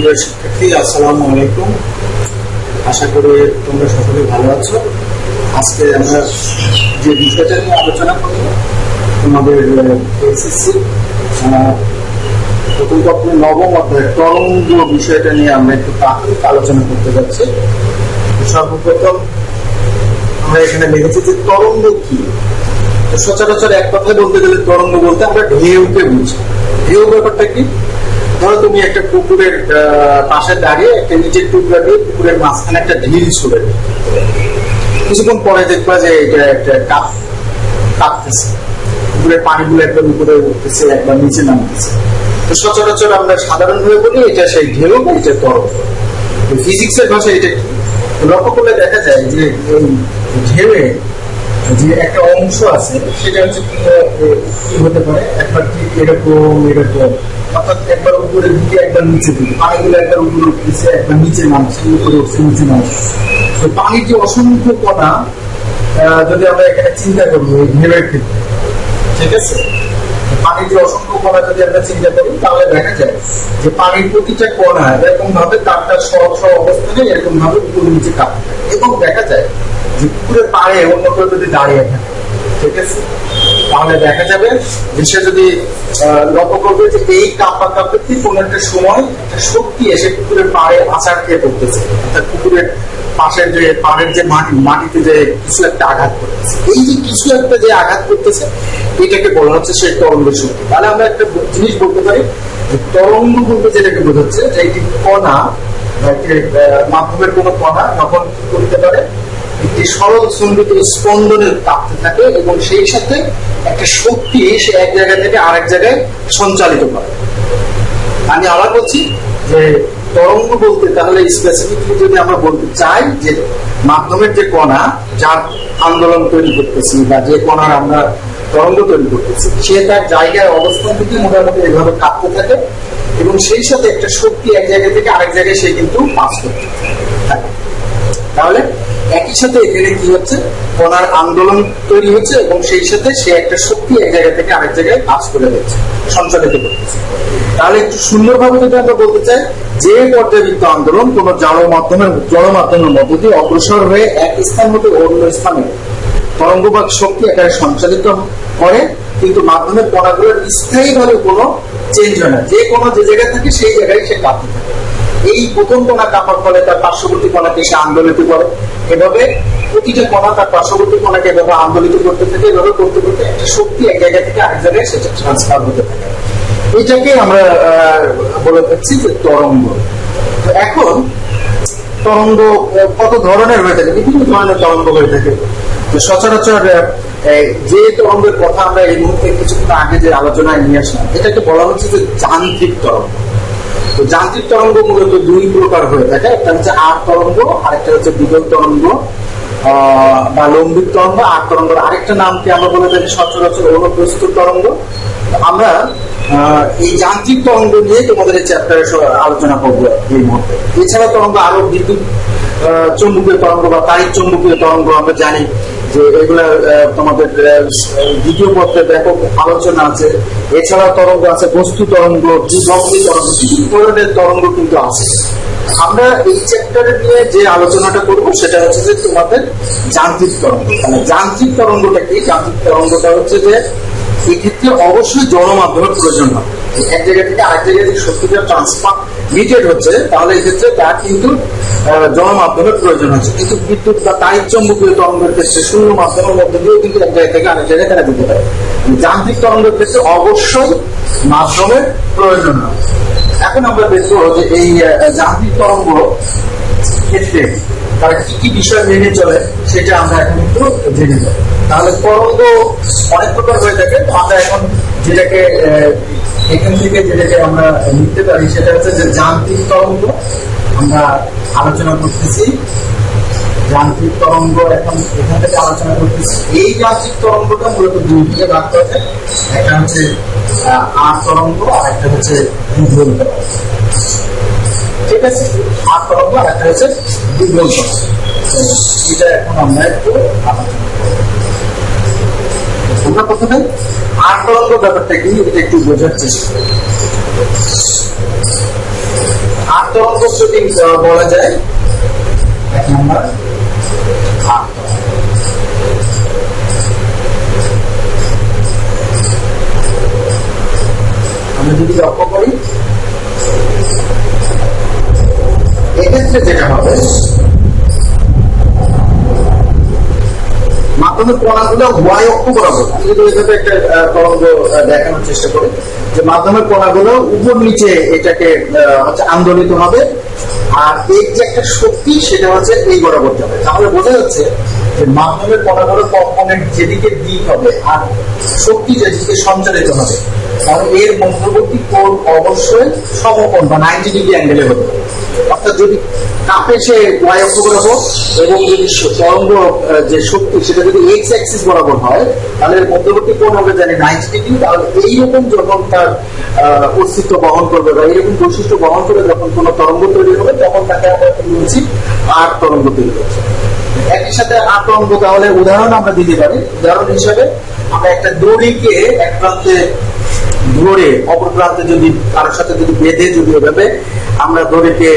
প্রিয় শিক্ষার্থী, আসসালামু আলাইকুম। আশা করি তোমরা সকলে ভালো আছো। আজকে আমরা যে বিষয়টা নিয়ে আলোচনা করব, তোমাদের এসএসসি প্রথম পত্রের নবম অধ্যায় তরঙ্গ বিষয়টা নিয়ে আমরা একটু প্রাথমিক আলোচনা করতে যাচ্ছি। সর্বপ্রথম আমরা এখানে লিখেছি যে তরঙ্গ কি। সচরাচর এক কথায় বলতে গেলে তরঙ্গ বলতে আমরা ঢেউকে বুঝি। ঢেউ ব্যাপারটা কি? ধরো তুমি একটা পুকুরের পাশে দাঁড়িয়ে একটা নিচের টুকরা দিয়ে পুকুরের মাঝখানে একটা ঢিল ছুড়ে কিছুক্ষণ পরে দেখবা যে এটা একটা কাঁপতেছে, পুকুরের পানিগুলো একবার উপরে উঠতেছে, একবার নিচে নামতেছে। তো সচরাচর আমরা সাধারণভাবে বলি এটা সেই ঢেউ বা এটা তরঙ্গ। ফিজিক্সের ভাষায় এটা কি? লক্ষ্য করলে দেখা যায় যে এই ঢেউয়ে যে একটা অংশ আছে সেটা হচ্ছে কি হতে পারে, একবার ঠিক এরকম এরকম, অর্থাৎ একবার উপরের দিকে একবার নিচে দিকে, পানিগুলো একবার উপরে উঠতেছে একবার নিচে নামছে, উপরে উঠছে নিচে নামছে। তো পানির যে অসংখ্য কণা যদি আমরা এখানে চিন্তা করবো এই ঢেউয়ের ক্ষেত্রে, ঠিক আছে, পানির যে অসংখ্য কণা যদি আমরা চিন্তা করি তাহলে দেখা যায় যে পানির প্রতিটা কণা এরকম ভাবে তারটা সব অবস্থানে এরকম ভাবে উপর নিচে কাঁপতে থাকে। এবং দেখা যায় যে পুকুরের পাড়ে অন্য কেউ যদি দাঁড়িয়ে থাকে, ঠিক আছে, তাহলে দেখা যাবে যে সে যদি লক্ষ্য করবে যে এই কাঁপা কাঁপতে কোন একটা সময় একটা শক্তি এসে পুকুরের পাড়ে আছাড় খেয়ে পড়তেছে, অর্থাৎ পুকুরের পাশের যে পাড়ের যে মাটিতে যে কিছু একটা আঘাত করতেছে, এই যে কিছু একটা যে আঘাত করতেছে এটাকে বলা হচ্ছে সেই তরঙ্গের শক্তি। তাহলে আমরা একটা জিনিস বলতে পারি যে তরঙ্গ বলতে যেটাকে বোঝাচ্ছে যে একটি কণা মাধ্যমের কোন কণা যখন কি করতে পারে, একটি সরল সঙ্গীত স্পন্দনের কাঁপতে থাকে এবং সেই সাথে একটা শক্তি সে এক জায়গা থেকে আরেক জায়গায় সঞ্চালিত করে। আমি আবার বলছি যে তরঙ্গ বলতে তাহলে স্পেসিফিকলি যদি আমরা বলতে চাই যে মাধ্যমের যে কণা যার আন্দোলন তৈরি করতেছি বা যে কণার আমরা তরঙ্গ তৈরি করতেছি, সে তার জায়গায় অবস্থান থেকে মোটামুটি এইভাবে কাঁপতে থাকে এবং সেই সাথে একটা শক্তি এক জায়গা থেকে আরেক জায়গায় সে কিন্তু পাস করতে থাকে। তাহলে একই সাথে এখানে কি হচ্ছে, কণার আন্দোলন তৈরি হচ্ছে এবং সেই সাথে সে একটা শক্তি এক জায়গা থেকে আরেক জায়গায় পাস করে দিচ্ছে, সঞ্চালিত করতেছে। তাহলে একটু সুন্দরভাবে যদি আমরা বলতে চাই যে পর্যাবৃত্ত আন্দোলন কোন জড় মাধ্যমের মধ্য দিয়ে অগ্রসর হয়ে এক স্থান হতে অন্য স্থানে তরঙ্গ বা শক্তি এখানে সঞ্চালিত করে, কিন্তু মাধ্যমের কণাগুলোর স্থায়ীভাবে কোনো চেঞ্জ হয় না, যে কোনো যে জায়গায় থাকে সেই জায়গায় সে কাঁপতে থাকে। এই প্রথম কণা কাঁপার ফলে তার পার্শ্ববর্তী কণাকে সে আন্দোলিত করে, এভাবে প্রতিটা কণা তার পার্শ্ববর্তী কণাকে এভাবে আন্দোলিত করতে থাকে, এভাবে করতে করতে একটা শক্তি এক জায়গা থেকে আরেক জায়গায় সেটা ট্রান্সফার হতে থাকে। এটাকে আমরা বলে থাকছি যে তরঙ্গ। তো এখন তরঙ্গ কত ধরনের হয়ে থাকে, বিভিন্ন ধরনের তরঙ্গ হয়ে থাকে। তো সচরাচর যে তরঙ্গের কথা আমরা এই মুহূর্তে কিছুক্ষণ আগে যে আলোচনায় নিয়ে আসলাম, এটাকে বলা হচ্ছে যে যান্ত্রিক তরঙ্গ। তো যান্ত্রিক তরঙ্গ মূলত দুই প্রকার হয়ে থাকে, একটা হচ্ছে আট তরঙ্গ আর একটা হচ্ছে বিগল তরঙ্গ বা লম্বিক তরঙ্গ। আট তরঙ্গ আরেকটা নামকে আমরা বলে থাকি সচরাচর অনুপ্রস্থ তরঙ্গ। আমরা এই যান্ত্রিক তরঙ্গ নিয়ে তোমাদের এই চ্যাপ্টারে আলোচনা করবো এই মুহূর্তে। এছাড়া তরঙ্গ আরো বিদ্যুৎ চৌম্বকীয় তরঙ্গ বা তাড়িৎ চৌম্বকীয় তরঙ্গ আমরা জানি যে এগুলা তোমাদের দ্বিতীয় পত্রে ব্যাপক আলোচনা আছে। এছাড়া তরঙ্গ আছে বস্তু তরঙ্গ, দ্বিধর্মী তরঙ্গ, বিভিন্ন ধরনের তরঙ্গ কিন্তু আছে। আমরা এই চ্যাপ্টারে নিয়ে যে আলোচনাটা করব সেটা হচ্ছে যে তোমাদের যান্ত্রিক তরঙ্গ। মানে যান্ত্রিক তরঙ্গটা কি? যান্ত্রিক তরঙ্গটা হচ্ছে যে এক্ষেত্রে অবশ্যই জড় মাধ্যমের প্রয়োজন হয়। এক জায়গা থেকে আরেক জায়গায় যে শক্তিটা ট্রান্সমিটেড হচ্ছে তাহলে এক্ষেত্রে তার কিন্তু জড় মাধ্যমের প্রয়োজন হচ্ছে। কিন্তু বিদ্যুৎ বা তাড়িৎ চৌম্বকীয় তরঙ্গের ক্ষেত্রে শূন্য মাধ্যমের মধ্যে দিয়েও কিন্তু এক জায়গা থেকে আরেক জায়গায় তারা দিতে পারে। যান্ত্রিক তরঙ্গের ক্ষেত্রে অবশ্যই মাধ্যমের প্রয়োজন হয়। এখন আমরা দেখবো যে এই যান্ত্রিক তরঙ্গ ক্ষেত্রে তারা কি কি বিষয় মেনে চলে সেটা আমরা এখন একটু জেনে যাব। তাহলে তরঙ্গ অনেক প্রকার হয়ে থাকে। তো আমরা এখন যেটাকে এখান থেকে যেটাকে আমরা লিখতে পারি সেটা হচ্ছে যে যান্ত্রিক তরঙ্গ আমরা আলোচনা করতেছি। যান্ত্রিক তরঙ্গ এখন এখান থেকে আলোচনা করতেছি। এই যান্ত্রিক তরঙ্গটা মূলত দুই দিকে ভাগ করা যায়, একটা হচ্ছে আট তরঙ্গ আর একটা হচ্ছে বিদ্যুৎ তরঙ্গ। ঠিক আছে, আট তরঙ্গ আর একটা হচ্ছে বিদ্যুৎ তরঙ্গ। এটা এখন আমরা একটু আলোচনা করব। তোমরা প্রথমে আট তরঙ্গ ব্যাপারটা কি এটা একটু বোঝার চেষ্টা করো। আট সর্বোচ্চ দিন বলা যায় 1 নম্বর ভাগ। আমরা যদি লক্ষ্য করি এক্ষেত্রে যেটা হবে, মাধ্যমিক কণাগুলো ওয়াই অক্ষ বরাবর, আমি যদি এভাবে একটা তরঙ্গ দেখানোর চেষ্টা করি যে মাধ্যমিক কণাগুলো উপর নিচে এটাকে হচ্ছে আন্দোলিত হবে, আর এর যে একটা শক্তি সেটা হচ্ছে এই বরাবর যাবে। তাহলে বোঝা যাচ্ছে যে মাধ্যমিক কণাগুলোর কম্পোনেন্ট যেদিকে দিক হবে আর শক্তি যেদিকে সঞ্চারিত হবে, তাহলে এর মধ্যবর্তী কোণ অবশ্যই সমকোণ বা 90 ডিগ্রি অ্যাঙ্গেলে হতে হবে। অর্থাৎ যদি কাপে সে ওয়াই অক্ষ বরাবর এবং যদি তরঙ্গ যে শক্তি সেটা যদি এক্স অ্যাক্সিস বরাবর হয়, তাহলে এর মধ্যবর্তী কোণ হবে জানি 90 ডিগ্রি। তাহলে এইরকম যখন তার অস্তিত্ব বহন করবে বা এইরকম বৈশিষ্ট্য বহন করে যখন কোনো তরঙ্গ তৈরি হবে, তখন তাকে আমরা বলছি আর তরঙ্গ তৈরি করছে। একই সাথে আর তরঙ্গ, তাহলে উদাহরণ আমরা দিতে পারি। উদাহরণ হিসাবে আমরা একটা দড়িকে এক প্রান্তে ধরে অপর প্রান্তে যদি কারোর সাথে যদি বেঁধে যদি এভাবে আমরা দড়িকে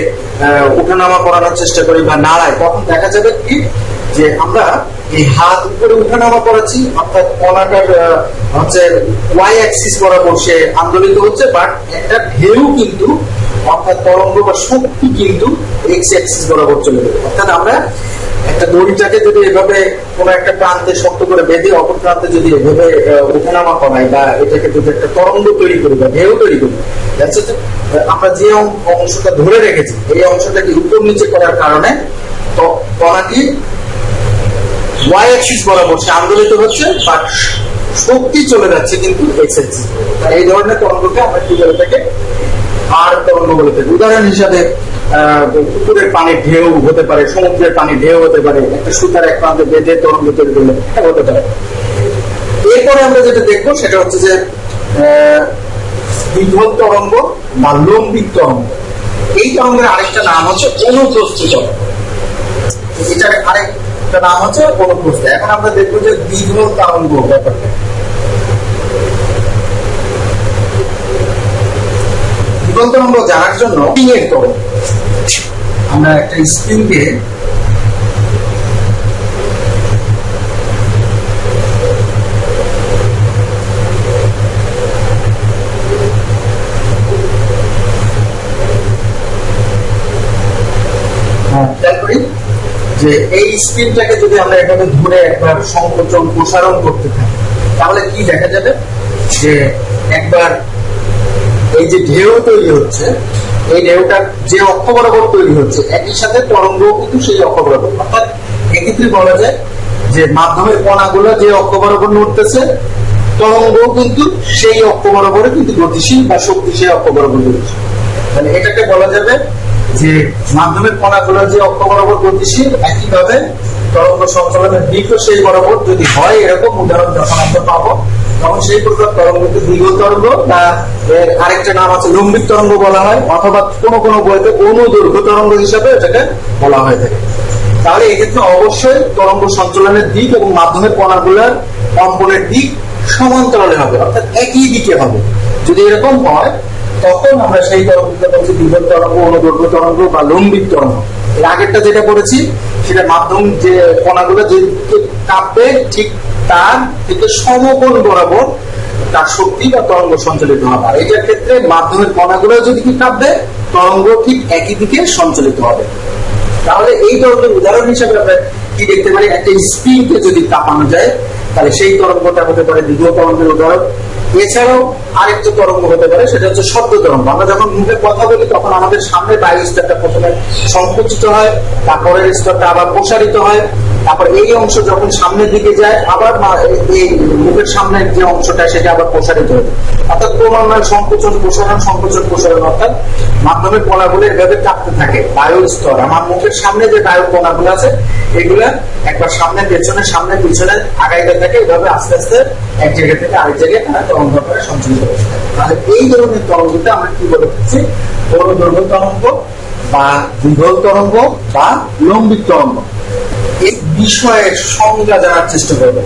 উঠানামা করানোর চেষ্টা করি বা নাড়াই, তখন দেখা যাবে কি যে আমরা এই হাত উপরে উঠানামা করাচ্ছি, অর্থাৎ কণাটার হচ্ছে ওয়াই অ্যাক্সিস বরাবর সে আন্দোলিত হচ্ছে, বাট একটা ঢেউ কিন্তু অর্থাৎ তরঙ্গ বা শক্তি কিন্তু এক্স অ্যাক্সিস বরাবর চলে যাবে। অর্থাৎ আমরা একটা দড়িটাকে যদি এভাবে কোন একটা প্রান্তে শক্ত করে বেঁধে অপর প্রান্তে যদি এভাবে ওঠানামা করাই বা এটাকে যদি একটা তরঙ্গ তৈরি করি বা ঢেউ তৈরি করি, আমরা যে অংশটা ধরে রেখেছি এই অংশটাকে উপর নিচে করার কারণে তো কণাটি ওয়াই অ্যাক্সিস বরাবর সে আন্দোলিত হচ্ছে, বাট শক্তি চলে যাচ্ছে কিন্তু এক্স অ্যাক্সিস। এই ধরনের তরঙ্গকে আমরা কি বলে থাকি? আর তরঙ্গ বলে থাকি। উদাহরণ হিসাবে পুকুরের পানির ঢেউ হতে পারে, সমুদ্রের পানির ঢেউ হতে পারে, একটা সুতার এক প্রান্তে বেঁধে তরঙ্গ তৈরি করলে এটা হতে পারে। এরপরে আমরা যেটা দেখবো সেটা হচ্ছে যে দ্বিঘল তরঙ্গ বা লম্বিক তরঙ্গ। এই তরঙ্গের আরেকটা নাম হচ্ছে অনুপ্রস্থ তরঙ্গ, এটার আরেকটা নাম হচ্ছে অনুপ্রস্থ। এখন আমরা দেখবো যে দ্বিঘল তরঙ্গ ব্যাপারটা। দ্বিঘল তরঙ্গ জানার জন্য এর তরঙ্গ আমরা একটা স্প্রিংকে যে এই স্পিনটাকে যদি আমরা এভাবে ধরে একবার সংকোচন প্রসারণ করতে থাকি, তাহলে কি দেখা যাবে যে একবার এই যে ঢেউ তৈরি হচ্ছে, এই ঢেউটা যে অক্ষ বরাবর তৈরি হচ্ছে একই সাথে তরঙ্গ কিন্তু সেই অক্ষ বরাবর। অর্থাৎ এক্ষেত্রে বলা যায় যে মাধ্যমের কণাগুলো যে অক্ষ বরাবর নড়তেছে, তরঙ্গ কিন্তু সেই অক্ষ বরাবর কিন্তু গতিশীল বা শক্তিশীল অক্ষ বরাবর গতিশীল। মানে এটাকে বলা যাবে যে মাধ্যমের কণাগুলো যে অক্ষ বরাবর গতিশীল, একইভাবে তরঙ্গ সঞ্চালনের দিকও সেই বরাবর যদি হয়, এরকম উদাহরণ যখন আমরা পাবো তখন সেই প্রকার তরঙ্গকে দ্বিঘল তরঙ্গ বা আরেকটা নাম আছে লম্বিক তরঙ্গ বলা হয়, অথবা কোনো কোনো বইতে অনুদৈর্ঘ্য তরঙ্গ হিসাবে এটাকে বলা হয়ে থাকে। তাহলে এক্ষেত্রে অবশ্যই তরঙ্গ সঞ্চালনের দিক এবং মাধ্যমের কণাগুলোর কম্পনের দিক সমান্তরালে হবে, অর্থাৎ একই দিকে হবে। যদি এরকম হয় তখন আমরা সেই তরঙ্গকে বলছি দ্বিঘল তরঙ্গ, অনুদৈর্ঘ্য তরঙ্গ বা লম্বিক তরঙ্গ। এর আগেরটা যেটা করেছি সেটা মাধ্যম যে কণাগুলো যে কাঁপবে ঠিক তার থেকে সমকোণ বরাবর তার শক্তি বা তরঙ্গ সঞ্চালিত হবে। আর এটার ক্ষেত্রে মাধ্যমের কণাগুলো যদি কি কাঁপবে, তরঙ্গ ঠিক একই দিকে সঞ্চালিত হবে। তাহলে এই ধরনের উদাহরণ হিসেবে আমরা কি দেখতে পারি, একটা স্প্রিংকে যদি কাঁপানো যায় তাহলে সেই তরঙ্গটা হতে পারে দ্বিঘল তরঙ্গের উদাহরণ। এছাড়াও আরেকটা তরঙ্গ হতে পারে, সেটা হচ্ছে শব্দ তরঙ্গ। আমরা যখন মুখে কথা বলি তখন আমাদের সামনে বায়ু স্তরটা প্রথমে সংকুচিত হয়, তারপরের স্তরটা আবার প্রসারিত হয়, তারপর এই অংশ যখন সামনের দিকে যায় আবার এই মুখের সামনের যে অংশটা সেটা আবার প্রসারিত হয়। অর্থাৎ ক্রমান্বয়ে সংকোচন প্রসারণ, সংকোচন প্রসারণ, অর্থাৎ মাধ্যমের কণাগুলো এভাবে চাপতে থাকে। বায়ুর স্তর, আমার মুখের সামনে যে বায়ুর কণাগুলো আছে এগুলা একবার সামনে পেছনে সামনে পিছনে আগাইতে থাকে, এভাবে আস্তে আস্তে এক জায়গা থেকে আরেক জায়গায় তারা তরঙ্গ করে সঞ্চালিত করতে থাকে। তাহলে এই ধরনের তরঙ্গকে আমরা কি বলে থাকছি, অনুদৈর্ঘ্য তরঙ্গ বা দ্বিঘল তরঙ্গ বা লম্বিক তরঙ্গ। এই বিষয়ের সংজ্ঞা জানার চেষ্টা করবো।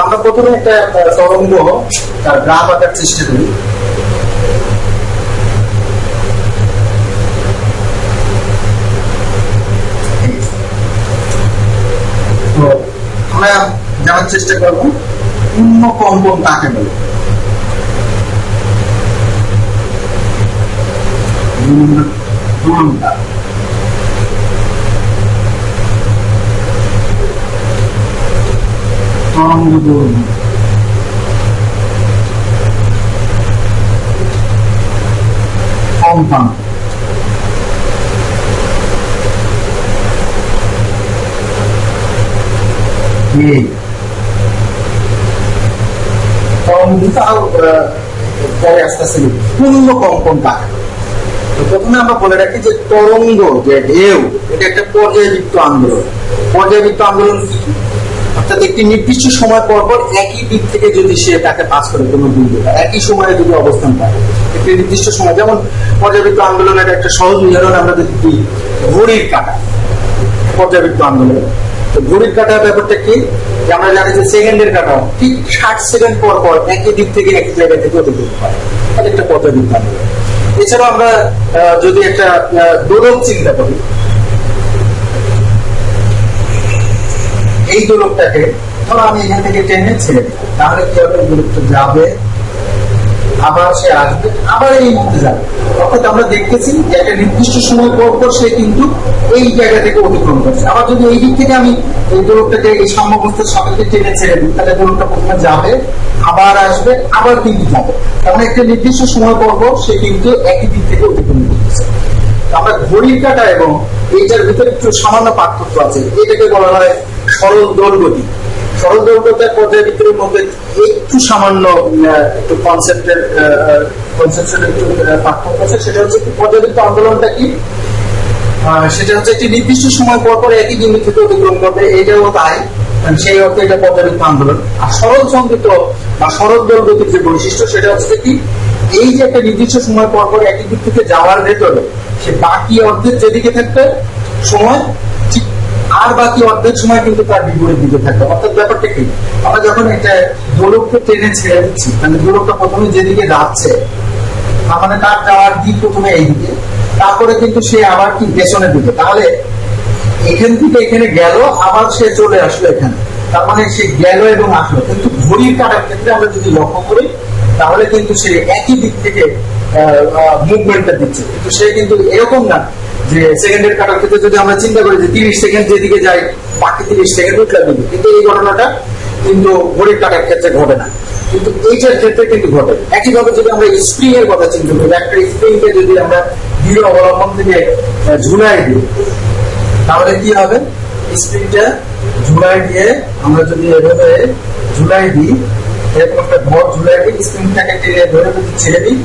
আমরা প্রথমে একটা তরঙ্গ তার গ্রাফ আঁকার চেষ্টা করি। আমরা জানার চেষ্টা করবো পূর্ণ কম্পন কাকে বলে। দোলনটা তরঙ্গ দোলন, কম্পন। পূর্ণ কম্পন কাকে। প্রথমে আমরা বলে রাখি যে তরঙ্গ, যে ঢেউ, এটা একটা পর্যায়বৃত্ত আন্দোলন। পর্যায়বৃত্ত আন্দোলন কি? অর্থাৎ একটি নির্দিষ্ট সময় পর পর একই দিক থেকে যদি সে তাকে পাস করে কোনো বিন্দু, একই সময়ে যদি অবস্থান পায় একটি নির্দিষ্ট সময়, যেমন পর্যায়বৃত্ত আন্দোলনের একটা সহজ উদাহরণ আমরা যদি দিই ঘড়ির কাঁটা। পর্যায়বৃত্ত আন্দোলন ঘড়ির কাঁটা ব্যাপারটা কি? আমরা জানি যে সেকেন্ডের কাঁটা ঠিক 60 সেকেন্ড পর পর একই দিক থেকে একই জায়গা থেকে অতিক্রম হয়, এটা একটা পর্যায়বৃত্ত আন্দোলন। এছাড়াও আমরা যদি একটা দোলক চিন্তা করি, এই দোলকটাকে ধরো আমি এখান থেকে টেনে ছেড়ে দিই, তাহলে কি হবে? দোলকটা যাবে, আবার সে আসবে, আবার এই মধ্যে যাবে। অর্থাৎ আমরা দেখতেছি যে একটা নির্দিষ্ট সময় পর পর সে কিন্তু এই জায়গা থেকে অতিক্রম করছে। আবার যদি এই দিক থেকে আমি এই দোলকটাকে এই সাম্যাবস্থার সাপেক্ষে টেনে ছেড়ে দিই, তাহলে দোলকটা প্রথমে যাবে, আবার আসবে, আবার কিন্তু যাবে। তাহলে একটা নির্দিষ্ট সময় পর পর সে কিন্তু একই দিক থেকে অতিক্রম করতেছে। আমরা ঘড়ির কাঁটা এবং এইটার ভিতরে একটু সামান্য পার্থক্য আছে। এটাকে বলা হয় সরল দোলগতি। সরল দোলগতির পর্যায়বৃত্তের মধ্যে একটু সামান্য একটু কনসেপ্টের একটু পার্থক্য আছে। সেটা হচ্ছে পর্যায়বৃত্ত আন্দোলনটা কি? সেটা হচ্ছে একটি নির্দিষ্ট সময় পর পর একই বিন্দু থেকে অতিক্রম করবে, এটাও তাই, সেই অর্থে এটা পর্যায়বৃত্ত আন্দোলন। আর সরল সংকেত বা সরল দোলগতির যে বৈশিষ্ট্য, সেটা হচ্ছে কি? এই যে একটা নির্দিষ্ট সময় পর পর একই দিক থেকে যাওয়ার ভেতরে সে বাকি অর্ধেক যেদিকে থাকবে সময়, ঠিক আর বাকি অর্ধেক সময় কিন্তু তার বিপরীত দিকে থাকবে। অর্থাৎ ব্যাপারটা কি? আমরা যখন একটা দোলককে টেনে ছেড়ে দিচ্ছি, মানে দোলকটা প্রথমে যেদিকে যাচ্ছে, মানে তার যাওয়ার দিক প্রথমে এইদিকে, তারপরে কিন্তু সে আবার কি পেছনের দিকে, তাহলে এখান থেকে এখানে গেল, আবার সে চলে আসলো এখানে, তার মানে সে গেল এবং আসলো। কিন্তু ঘড়ির কাঁটার ক্ষেত্রে আমরা যদি লক্ষ্য করি, তাহলে কিন্তু সে একই দিক থেকে মুভমেন্টটা দিচ্ছে। কিন্তু সে কিন্তু এরকম না যে সেকেন্ডের কাঁটার ক্ষেত্রে যদি আমরা চিন্তা করি যে 30 সেকেন্ড যেদিকে যায় বাকি 30 সেকেন্ড উঠলে দিবে, কিন্তু এই ঘটনাটা কিন্তু ঘড়ির কাঁটার ক্ষেত্রে ঘটে না, কিন্তু এইটার ক্ষেত্রে কিন্তু ঘটে। একইভাবে যদি আমরা স্প্রিং এর কথা চিন্তা করি, একটা স্প্রিংকে যদি আমরা দৃঢ় অবলম্বন থেকে ঝুলাই দিই, তাহলে কি হবে? স্প্রিংটা ঝুলাই দিয়ে আমরা যদি এভাবে ঝুলাই দিই, এরকম একটা ভর ঝুলাই দিই, স্প্রিংটাকে টেনে ধরে যদি ছেড়ে দিই,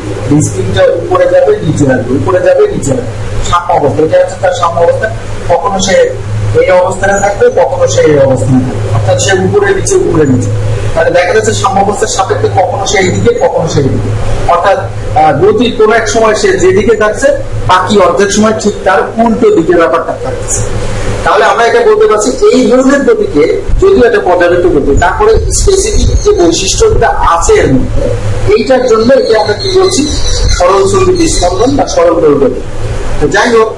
স্প্রিংটা উপরে যাবে, নিচে আসবে, উপরে যাবে, নিচে আসবে। সাম্য অবস্থা, এটা হচ্ছে তার সাম্য অবস্থা। কখনো সে এই অবস্থানে থাকবে, কখনো সে এই অবস্থানে থাকবে, অর্থাৎ সে উপরে নিচে, উপরে নিচে। তাহলে দেখা যাচ্ছে সাম্য অবস্থার সাপেক্ষে কখনো সে এইদিকে, কখনো সেই দিকে। অর্থাৎ গতির কোন এক সময় সে যেদিকে যাচ্ছে, বাকি অর্ধেক সময় ঠিক তার উল্টো দিকে ব্যাপারটা থাকছে। তাহলে আমরা এটা বলতে পারছি এই ধরনের গতিকে, যদিও একটা পর্যাবৃত্ত গতি, তারপরে স্পেসিফিক যে বৈশিষ্ট্যটা আছে এর মধ্যে, এইটার জন্য এটা আমরা কি বলছি? সরল সঙ্গীত স্পন্দন বা সরল দোলগতি। তো যাই হোক,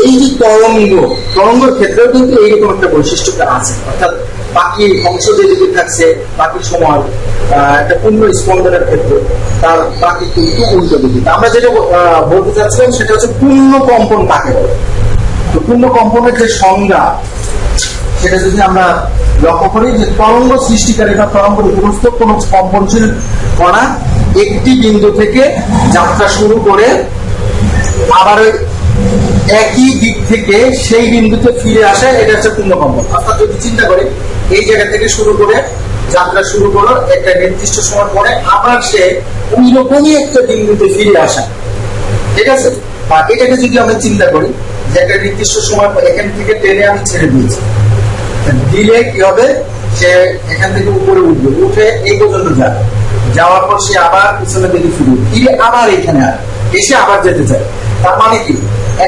এই যে তরঙ্গের ক্ষেত্রেও কিন্তু এইরকম একটা বৈশিষ্ট্যটা আছে। অর্থাৎ বাকি অংশ যেদিকে থাকছে, বাকি সময় একটা পূর্ণ স্পন্দনের ক্ষেত্রে তার বাকি কিন্তু উল্টো দিকে। আমরা যেটা বলতে চাচ্ছিলাম সেটা হচ্ছে পূর্ণ কম্পন কাকে বলে। তো পূর্ণ কম্পনের যে সংজ্ঞা, সেটা যদি আমরা লক্ষ্য করি যে তরঙ্গ সৃষ্টিকারী বা তরঙ্গ উপস্থিত কোন কম্পনশীল কণা একটি বিন্দু থেকে যাত্রা শুরু করে আবার একই দিক থেকে সেই বিন্দুতে ফিরে আসে, এটা হচ্ছে পূর্ণ কম্পন। অর্থাৎ যদি চিন্তা করি, এই জায়গা থেকে শুরু করে যাত্রা শুরু করো, একটা নির্দিষ্ট সময় পরে আবার সে ওই রকমই একটা বিন্দুতে ফিরে আসা, ঠিক আছে? বা এটাকে যদি আমরা চিন্তা করি যে একটা নির্দিষ্ট সময় এখান থেকে টেনে আমি ছেড়ে দিয়েছি, দিলে কি হবে? সে এখান থেকে উপরে উঠবে, উঠে এই পর্যন্ত যাবে, যাওয়ার পর সে আবার পিছনে দিকে ফিরে আবার এখানে এসে আবার যেতে চায়। তার মানে কি?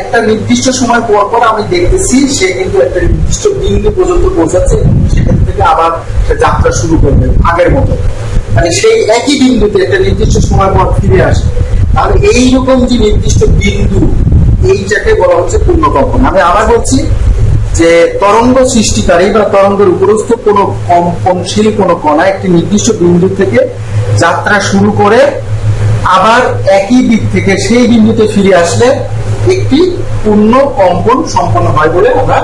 একটা নির্দিষ্ট সময় পর পর আমি দেখতেছি সে কিন্তু একটা নির্দিষ্ট বিন্দু পর্যন্ত পৌঁছাচ্ছে, সেখান থেকে আবার সে যাত্রা শুরু করবে আগের মতো, মানে সেই একই বিন্দুতে একটা নির্দিষ্ট সময় পর ফিরে আসে। তাহলে এইরকম যে নির্দিষ্ট বিন্দু, এইটাকে বলা হচ্ছে পূর্ণ কম্পন। আমি আবার বলছি যে তরঙ্গ সৃষ্টিকারী বা তরঙ্গের উপরস্থ কোনো কম্পনশীল কোনো কণা একটি নির্দিষ্ট বিন্দু থেকে যাত্রা শুরু করে আবার একই দিক থেকে সেই বিন্দুতে ফিরে আসলে একটি পূর্ণ কম্পন সম্পন্ন হয় বলে আমরা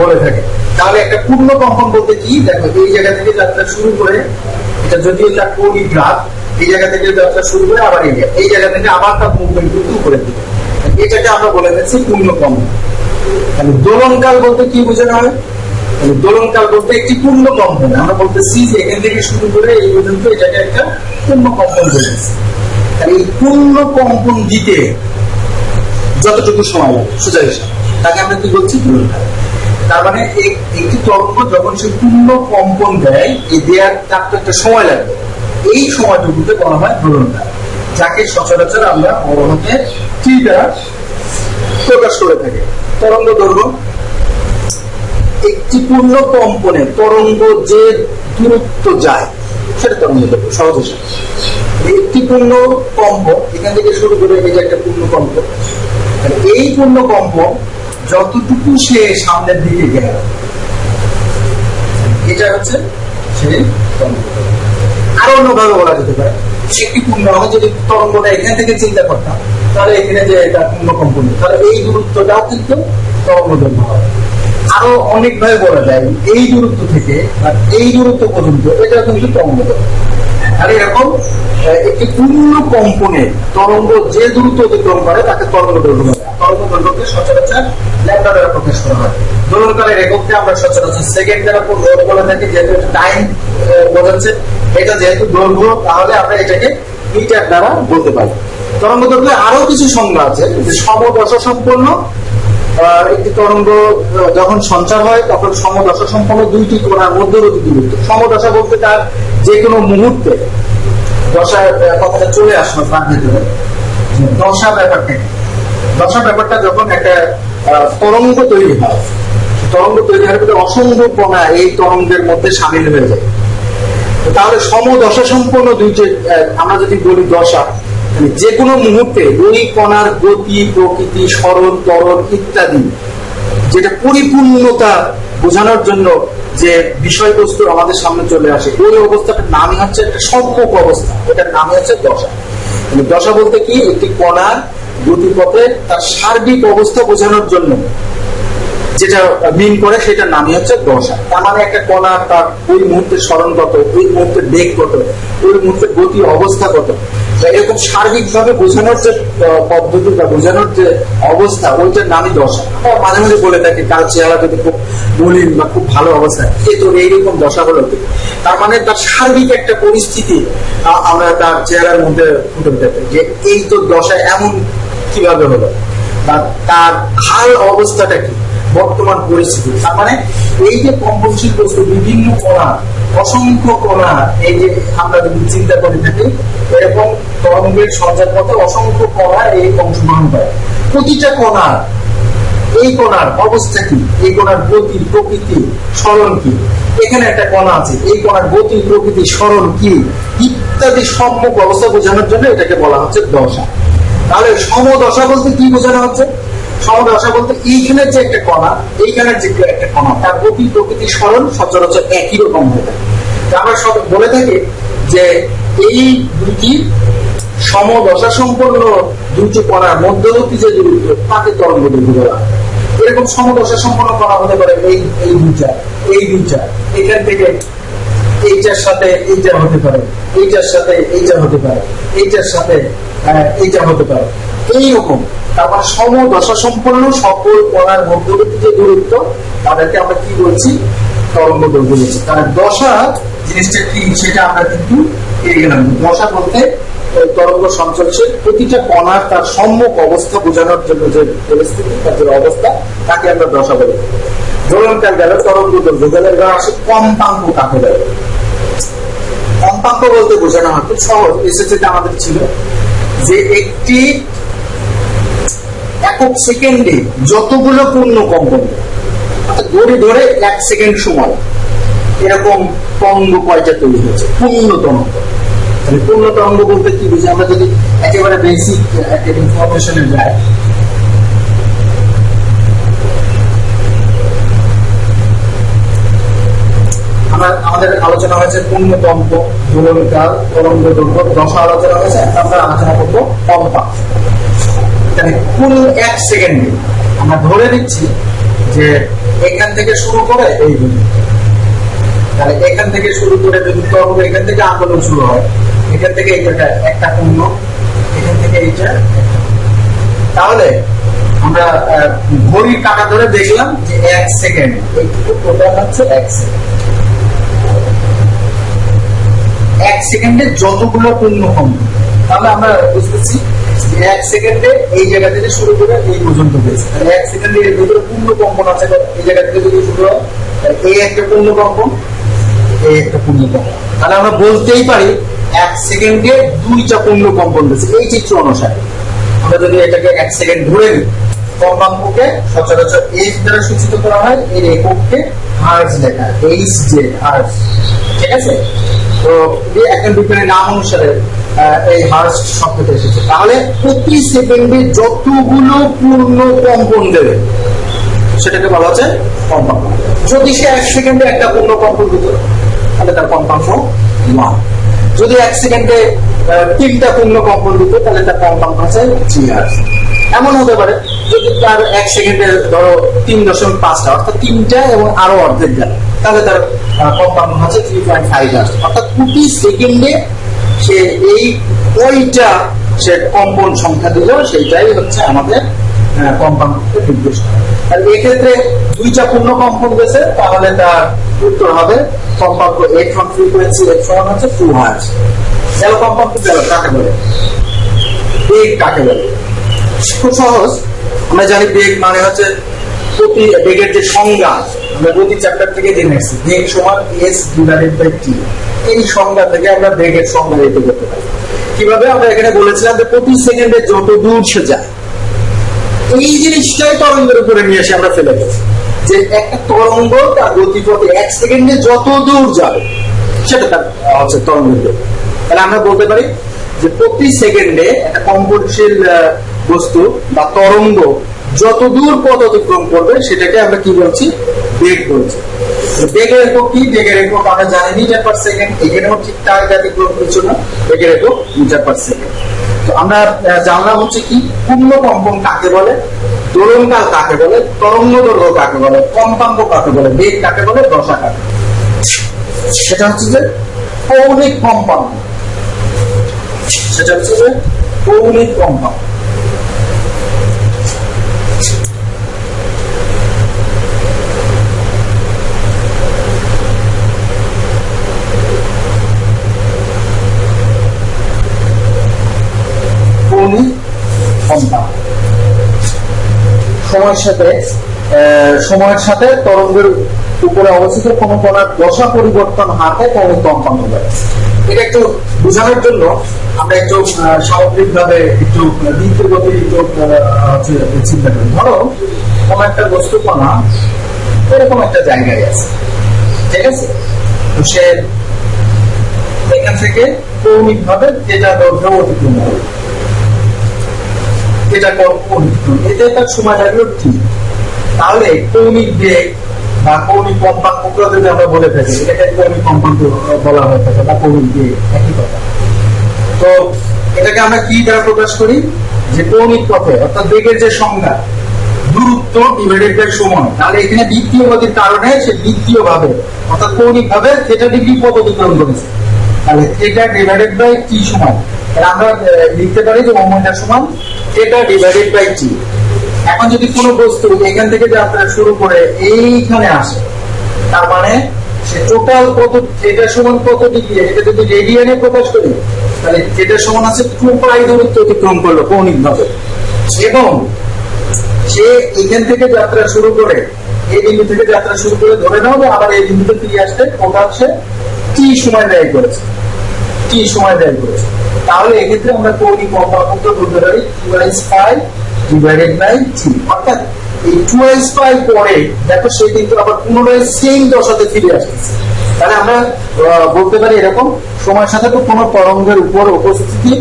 বলে থাকি। তাহলে একটা পূর্ণ কম্পন বলতে কি, দেখো এই জায়গা থেকে যাত্রা শুরু করে, এটা যদিও এটা কোনি গ্রাফ, এই জায়গা থেকে যাত্রা শুরু করে আবার এই জায়গা থেকে আবার তার মুভমেন্ট কিন্তু উপরের দিকে, এটাকে আমরা বলে দিচ্ছি পূর্ণ কম্পন। দোলনকাল বলতে কি বোঝানো হয়? দোলনকাল বলতে একটি পূর্ণ কম্পন। আমরা বলতেছি যে এখান থেকে শুরু করে এই পর্যন্ত এটাকে একটা পূর্ণ কম্পন বলেছি। এই পূর্ণ কম্পন দিতে যতটুকু সময় লাগে সোজা হিসাব, তাকে আমরা কি বলছি? দোলনকাল। তার মানে একটি তরঙ্গ যখন সে পূর্ণ কম্পন দেয়, এই দেওয়ার তার তো একটা সময় লাগবে, এই সময়টুকুতে বলা হয় দোলনকাল, যাকে সচরাচর আমরা বড় হাতে টি দ্বারা প্রকাশ করে থাকি। তরঙ্গ দৈর্ঘ্য, একটি পূর্ণ কম্পনে তরঙ্গ যে দূরত্ব যায় সেটা তরঙ্গ দৈর্ঘ্য। সহজ হিসাব, একটি পূর্ণ কম্প এখান থেকে শুরু করে এই যে একটা পূর্ণ কম্প, এই পূর্ণ কম্প যতটুকু সে সামনের দিকে গেল এটা হচ্ছে সেই তরঙ্গ। আরো অন্যভাবে বলা যেতে পারে, একটি পূর্ণ, আমি যদি তরঙ্গটা এখান থেকে চিন্তা করতাম তাহলে এখানে যে এটা পূর্ণ কম্পন, তাহলে এই দূরত্বটাও কিন্তু তরঙ্গ দৈর্ঘ্য হবে। আরো অনেকভাবে বলা যায়, এই দূরত্ব থেকে আর এই দূরত্ব পর্যন্ত এটা কিন্তু তরঙ্গ দৈর্ঘ্য। আর এরকম একটি পূর্ণ কম্পনে তরঙ্গ যে দূরত্ব অতিক্রম করে তাকে তরঙ্গ দৈর্ঘ্য বলে। তরঙ্গ দৈর্ঘ্যকে সচরাচর ল্যাম্ডা দ্বারা প্রকাশ করা হয়। দোলনকালের একককে আমরা সচরাচর সেকেন্ড দ্বারা বলে থাকি, যেহেতু টাইম বোঝাচ্ছে, এটা যেহেতু দৈর্ঘ্য তাহলে আমরা এটাকে মিটার দ্বারা বলতে পারি। তরঙ্গ দৈর্ঘ্যে আরো কিছু সংজ্ঞা আছে, যে সমদশা সম্পন্ন একটি তরঙ্গ যখন সঞ্চার হয় তখন সমদশা সম্পন্ন দুইটি কোণার মধ্যবর্তী দূরত্ব। সমদশা বলতে তার যে কোনো মুহূর্তে দশার কথাটা চলে আসলো তার ভেতরে দশা ব্যাপারটা, দশা ব্যাপারটা যখন একটা তরঙ্গ তৈরি হয়, তরঙ্গ তৈরি হওয়ার ভিতরে অসংখ্য কণা এই তরঙ্গের মধ্যে সামিল হয়ে যায়। তাহলে সমদশা সম্পন্ন দুইটি, আমরা যদি বলি দশা, যে কোনো মুহূর্তে ওই কণার গতি, প্রকৃতি, সরণ, ত্বরণ ইত্যাদি যেটা পরিপূর্ণতা বোঝানোর জন্য যে বিষয়বস্তু আমাদের সামনে চলে আসে, ওই অবস্থাটার নামই হচ্ছে একটা সম্মুখ অবস্থা, এটার নামই হচ্ছে দশা। দশা বলতে কি, একটি কণার গতিপথে তার সার্বিক অবস্থা বোঝানোর জন্য যেটা মিন করে সেটার নামই হচ্ছে দশা। তার মানে একটা কণা তার ওই মুহূর্তে স্মরণ কত, ওই মুহূর্তে বেগ কত, ওই মুহূর্তে গতি অবস্থা কত, এরকম সার্বিক ভাবে বোঝানোর যে পদ্ধতি বা বোঝানোর যে অবস্থা, ওইটার নামই দশা। মাঝে মাঝে বলে থাকি কার চেহারা যদি খুব মলিন বা খুব ভালো অবস্থায়, এ তো এইরকম দশা হলো, তার মানে তার সার্বিক একটা পরিস্থিতি আমরা তার চেহারার মধ্যে ফুটে উঠে, যে এই তো দশা এমন কিভাবে হলো, বা তার হাল অবস্থাটা কি, বর্তমান পরিস্থিতি। তার মানে এই যে কম্পনশীল বস্তু, বিভিন্ন কণা, অসংখ্য কণা, এই যে আমরা যদি চিন্তা করে থাকি, এরকম তরঙ্গের সঞ্চার পথে অসংখ্য কণা এই অংশগ্রহণ করে। প্রতিটা কণার, এই কণার অবস্থা কি, এই কণার গতি, প্রকৃতি, সরণ কি, এখানে একটা কণা আছে, এই কণার গতি, প্রকৃতি, সরণ কি ইত্যাদি সম্মুখ অবস্থা বোঝানোর জন্য এটাকে বলা হচ্ছে দশা। তাহলে সমদশা বলতে কি বোঝানো হচ্ছে? সমদশা বলতে এইখানের যে একটা কণা, এইখানের যে একটা কণা, তার গতি, প্রকৃতি, সরণ সচরাচর একই রকম হয়ে থাকে। আমরা সব বলে থাকি যে এই দুটি সমদশা সম্পন্ন দুটি কণার মধ্যবর্তী যে দূরত্ব তাকে তরঙ্গ দৈর্ঘ্য বলা হয়। এরকম সমদশা সম্পন্ন কণা হতে পারে এই দুইটা, এখান থেকে এইটার সাথে এইটা হতে পারে, এইটার সাথে এইটা হতে পারে, এইটার সাথে এইটা হতে পারে, এইরকম। তারপর সমদশা সম্পন্ন সকল কণার মধ্যবর্তী যে দূরত্ব তাদেরকে আমরা কি বলছি? তরঙ্গ দৈর্ঘ্য বলছি। তার দশা জিনিসটা কি সেটা আমরা কিন্তু পেয়ে গেলাম। দশা বলতে তরঙ্গ সঞ্চালনশীল প্রতিটা কণার তার সম্মুখ অবস্থা বোঝানোর জন্য যে পরিস্থিতি, তার যে অবস্থা, তাকে আমরা দশা বলি। দোলনকাল গেল, তরঙ্গ দৈর্ঘ্য গেল, এবার আসে কম্পাঙ্ক কাকে গেল। কম্পাঙ্ক বলতে বোঝানো হয়, খুব সহজ, এসএসসিতে আমাদের ছিল যে একটি একক সেকেন্ডে যতগুলো পূর্ণ কম্পন, ধরে ধরে 1 সেকেন্ড সময় এরকম তরঙ্গ কয়টা তৈরি হয়েছে, পূর্ণ তরঙ্গ। পূর্ণ তরঙ্গ বলতে কি বুঝি? আমরা যদি একেবারে বেসিক একটা ইনফরমেশনে যাই, আমাদের আলোচনা হয়েছে পূর্ণকম্প, দোলনকাল, তরঙ্গ দৈর্ঘ্য, দশা আলোচনা হয়েছে। এখন আমরা আলোচনা করবো কম্পাঙ্ক। এখানে কুল 1 সেকেন্ডে আমরা ধরে নিচ্ছি যে এখান থেকে শুরু করে এই পর্যন্ত, তাহলে এখান থেকে শুরু করে যদি তরঙ্গ এখান থেকে আন্দোলন শুরু হয়, এখান থেকে এইটা একটা পূর্ণ, এখান থেকে এইটা, তাহলে আমরা ঘড়ির কাঁটা ধরে দেখলাম যে 1 সেকেন্ড, এইটুকু টোটাল হচ্ছে 1 সেকেন্ড। 1 সেকেন্ডে যতগুলো পূর্ণকম্প, তাহলে আমরা বুঝতেছি 1 সেকেন্ডে এই জায়গা থেকে শুরু করে এই পর্যন্ত গেছে। তাহলে 1 সেকেন্ডে এর ভিতরে পূর্ণকম্পন আছে, এই জায়গা থেকে যদি শুরু হয় এই একটা পূর্ণকম্পন, এই একটা পূর্ণকম্পন। তাহলে আমরা বলতেই পারি 1 সেকেন্ডে 2টা পূর্ণকম্পন গেছে। এই চিত্র অনুসারে আমরা যদি এটাকে 1 সেকেন্ড ধরে নিই, কম্পাঙ্ককে সচরাচর এইচ দ্বারা সূচিত করা হয়, এর এককে হার্জ লেখা, এইচ জে হার্জ, ঠিক আছে? তো একজন বিজ্ঞানীর নাম অনুসারে এই হার্জ শব্দটা এসেছে। তাহলে প্রতি সেকেন্ডে যতগুলো পূর্ণ কম্পন দেবে সেটাকে বলা হচ্ছে কম্পাঙ্ক। যদি সে 1 সেকেন্ডে একটা পূর্ণ কম্পন দিত তাহলে তার কম্পাঙ্ক 1। যদি 1 সেকেন্ডে 3টা পূর্ণ কম্পন দিত তাহলে তার কম্পাঙ্ক হচ্ছে 3 হার্জ। এমন হতে পারে যদি তার 1 সেকেন্ডে ধরো 3.5টা, অর্থাৎ 3টা এবং আরো অর্ধেক গেল, তাহলে তার কম্পাঙ্ক হচ্ছে 3.5 হার্জ। অর্থাৎ প্রতি সেকেন্ডে সে এই কয়টা সে কম্পন সংখ্যা দিল সেইটাই হচ্ছে আমাদের কম্পাঙ্ককে নির্দেশ করে। আর এক্ষেত্রে 2টা পূর্ণ কম্পন গেছে, তাহলে তার উত্তর হবে কম্পাঙ্ক ইলেকট্রন ফ্রিকোয়েন্সি ইলেকট্রন হচ্ছে 2 হার্জ। গেল কম্পাঙ্ক, গেল কাকে বলে, বেগ কাকে বলে। খুব সহজ, আমরা জানি বেগ মানে হচ্ছে প্রতি বেগের যে সংজ্ঞা, আমরা প্রতি চ্যাপ্টার থেকে জেনে এসেছি, বেগ সমান s ডিভাইডেড বাই t। এই সংজ্ঞা থেকে আমরা বেগের সংজ্ঞা বের করতে পারি। কিভাবে? আমরা এখানে বলেছিলাম যে প্রতি সেকেন্ডে যত দূর সে যায়, এই জিনিসটাই তরঙ্গের উপরে নিয়ে এসে আমরা ফেলে দিচ্ছি যে একটা তরঙ্গ তার গতিপথে 1 সেকেন্ডে যত দূর যাবে সেটা তার হচ্ছে তরঙ্গের বেগ। তাহলে আমরা বলতে পারি যে প্রতি সেকেন্ডে একটা কম্পনশীল বস্তু বা তরঙ্গ যত দূর পথ অতিক্রম করবে সেটাকে আমরা কি বলছি? বেগ বলছি। বেগের একক কি? বেগের একক আমরা জানি মিটার পার সেকেন্ড। এখানেও ঠিক তার ব্যতিক্রম কিছু না, বেগের একক মিটার পার সেকেন্ড। তো আমরা জানলাম হচ্ছে কি পূর্ণ কম্পন কাকে বলে, দোলনকাল কাকে বলে, তরঙ্গ দৈর্ঘ্য কাকে বলে, কম্পাঙ্ক কাকে বলে, বেগ কাকে বলে, দশা কাকে বলে। সেটা হচ্ছে যে কৌণিক কম্পাঙ্ক, সেটা হচ্ছে যে কৌণিক কম্পাঙ্ক। সময়ের সাথে তরঙ্গের উপরে অবস্থিত কোন কণার দশা পরিবর্তন হাতে কৌণিক কম্পাঙ্ক বলে। এটা একটু বোঝানোর জন্য আমরা একটু সামগ্রিক ভাবে একটু দ্বিতীয় গতি চিন্তা করি। ধরো কোন একটা বস্তু কণা এরকম একটা জায়গায় আছে, ঠিক আছে? তো সে এখান থেকে কৌণিক ভাবে যেটা দৈর্ঘ্য অতিক্রম করে, এটা অতিক্রম, এতে তার সময় লাগলো ঠিক। তাহলে কৌণিক বেগ বা কৌণিক কম্পাঙ্ক যদি আমরা বলে থাকি, এটাকে কৌণিক কম্পাঙ্ক বলা হয়ে থাকে বা কৌণিক বেগ, একই কথা। তো এটাকে আমরা কি দ্বারা প্রকাশ করি? যে কৌণিক পথে অর্থাৎ বেগের যে সংজ্ঞা দূরত্ব ডিভাইডেড বাই সময়। তাহলে এখানে দ্বিতীয় গতির কারণে সে দ্বিতীয় ভাবে অর্থাৎ কৌণিক ভাবে থিটা ডিগ্রি পথ অতিক্রম করেছে, তাহলে থিটা ডিভাইডেড বাই টি সময়। তাহলে আমরা লিখতে পারি যে ওমেগা সমান থিটা ডিভাইডেড বাই টি। এখন যদি কোনো বস্তু এখান থেকে যাত্রা শুরু করে এইখানে আসে, তার মানে সে টোটাল কত, থিটা সমান কত ডিগ্রি, এটা যদি রেডিয়ানে প্রকাশ করি তাহলে থিটা সমান আছে 2 পাই দূরত্ব অতিক্রম করলো কৌণিক ভাবে। এবং সে এখান থেকে যাত্রা শুরু করে, এই বিন্দু থেকে যাত্রা শুরু করে ধরে নাও যে আবার এই বিন্দুতে ফিরে আসতে টোটাল সে টি সময় ব্যয় করেছে, টি সময় ব্যয় করেছে। তাহলে এক্ষেত্রে আমরা কৌণিক কম্পাঙ্ক বলতে পারি 2 পাই ডিভাইডেড বাই টি। অর্থাৎ এই 2 পাই পরে দেখো সে কিন্তু আবার পুনরায় সেম দশাতে ফিরে আসতেছে। তাহলে আমরা বলতে পারি এরকম, সময়ের সাথে তো কোনো তরঙ্গের উপর উপস্থিতি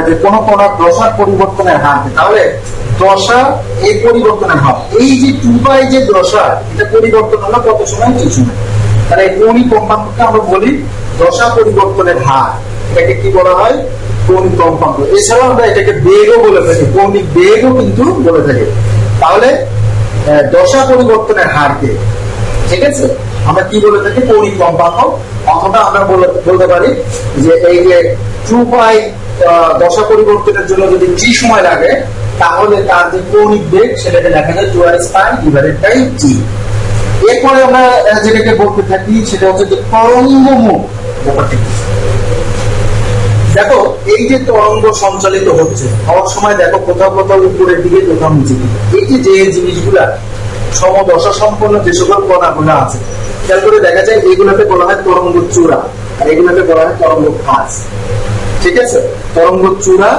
যে কোনো কণার দশার পরিবর্তনের হার, তাহলে দশা এই পরিবর্তনের হার, এই যে 2 পাই যে দশা, এটা পরিবর্তন হলো কত সময়? টি সময়। তাহলে এই কৌণিক কম্পাঙ্ককে আমরা বলি দশা পরিবর্তনের হার, এটাকে কি বলা হয়? কৌণিক কম্পাঙ্ক। এছাড়াও আমরা এটাকে বেগও বলে থাকি, কৌণিক বেগও কিন্তু বলে থাকি। তাহলে দশা পরিবর্তনের হারকে, ঠিক আছে, আমরা কি বলে থাকি? কৌণিক কম্পাঙ্ক। অথবা আমরা বলতে পারি যে এই যে 2π দশা পরিবর্তনের জন্য যদি t সময় লাগে, তাহলে তার যে কৌণিক বেগ সেটাকে লেখা যায় 2π/t। এরপরে আমরা যেটাকে বলতে থাকি সেটা হচ্ছে যে তরঙ্গ মুখ ব্যাপারটি। দেখো এই যে তরঙ্গ সঞ্চালিত হচ্ছে হওয়ার সময় দেখো কোথাও কোথাও উপরের দিকে, কোথাও নিচের দিকে, এই যে জিনিসগুলা সমদশা সম্পন্ন যে সকল কণাগুলো আছে, খেয়াল করে দেখা যায় এইগুলোকে বলা হয় তরঙ্গ চূড়া, আর এগুলোকে বলা হয় তরঙ্গ খাঁজ। ঠিক আছে, তরঙ্গ চূড়া